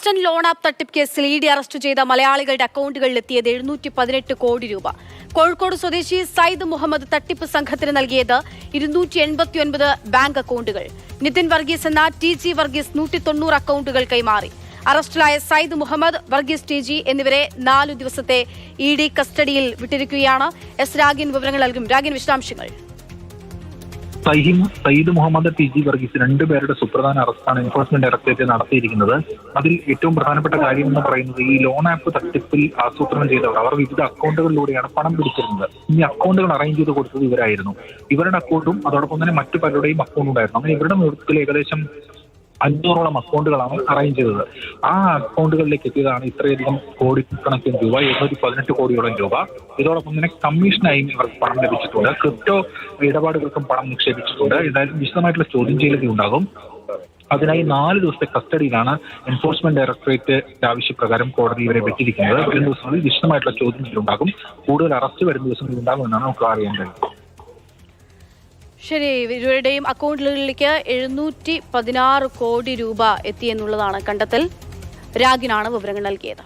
Instant loan app തട്ടിപ്പ് കേസിൽ ED arrest ചെയ്ത മലയാളികളുടെ അക്കൗണ്ടുകളിൽ എത്തിയത് 718 കോടി രൂപ. കോഴിക്കോട് സ്വദേശി സയ്യിദ് മുഹമ്മദ് തട്ടിപ്പ് സംഘത്തിന് നൽകിയത് 289 ബാങ്ക് അക്കൗണ്ടുകൾ. നിതിൻ വർഗീസ് എന്ന TG വർഗീസ് 190 അക്കൗണ്ടുകൾ കൈമാറി. അറസ്റ്റിലായ സയ്യിദ് മുഹമ്മദ്, വർഗീസ് TG എന്നിവരെ 4 ദിവസത്തെ ഇഡി കസ്റ്റഡിയിൽ വിട്ടിരിക്കുകയാണ്. എസ് രാഗിൻ വിവരങ്ങൾ നൽകും. രാഗിൻ, വിശദാംശങ്ങൾ. സയ്യിദ് മുഹമ്മദ്, TG വർഗീസ് രണ്ടുപേരുടെ സുപ്രധാന അറസ്റ്റാണ് എൻഫോഴ്സ്മെന്റ് ഡയറക്ടറേറ്റ് നടത്തിയിരിക്കുന്നത്. അതിൽ ഏറ്റവും പ്രധാനപ്പെട്ട കാര്യം എന്ന് പറയുന്നത് ഈ ലോൺ ആപ്പ് തട്ടിപ്പിൽ ആസൂത്രണം ചെയ്തവർ അവർ വിവിധ അക്കൗണ്ടുകളിലൂടെയാണ് പണം പിടിച്ചിരുന്നത്. ഈ അക്കൗണ്ടുകൾ അറേഞ്ച് ചെയ്ത് കൊടുത്തത് ഇവരായിരുന്നു. ഇവരുടെ അക്കൗണ്ടും അതോടൊപ്പം തന്നെ മറ്റു പലരുടെയും അക്കൗണ്ട് ഉണ്ടായിരുന്നു. അങ്ങനെ ഇവരുടെ നേതൃത്വത്തിൽ ഏകദേശം 500ഓളം അക്കൗണ്ടുകളാണ് അറേഞ്ച് ചെയ്തത്. ആ അക്കൗണ്ടുകളിലേക്ക് എത്തിയതാണ് ഇത്രയധികം കോടിക്കണക്കിന് രൂപ, 718 കോടിയോളം രൂപ. ഇതോടൊപ്പം തന്നെ കമ്മീഷനായും ഇവർക്ക് പണം ലഭിച്ചിട്ടുണ്ട്. ക്രിപ്റ്റോ ഇടപാടുകൾക്കും പണം നിക്ഷേപിച്ചിട്ടുണ്ട്. എന്തായാലും വിശദമായിട്ടുള്ള ചോദ്യം ചെയ്യലൊക്കെ ഉണ്ടാകും. അതിനായി 4 ദിവസത്തെ കസ്റ്റഡിയിലാണ് എൻഫോഴ്സ്മെന്റ് ഡയറക്ടറേറ്റ് ആവശ്യപ്രകാരം കോടതി ഇവരെ വിട്ടിരിക്കുന്നത്. വരും ദിവസങ്ങളിൽ വിശദമായിട്ടുള്ള ചോദ്യം ചെയ്യലുണ്ടാകും. കൂടുതൽ അറസ്റ്റ് വരും ദിവസങ്ങളിൽ ഉണ്ടാകുമെന്നാണ് നമുക്ക് അറിയാൻ കഴിയുന്നത്. ശരി, ഇവരുടെയും അക്കൗണ്ടുകളിലേക്ക് 716 കോടി രൂപ എത്തിയെന്നുള്ളതാണ് കണ്ടെത്തൽ. രാഗിനാണ് വിവരങ്ങൾ നൽകിയത്.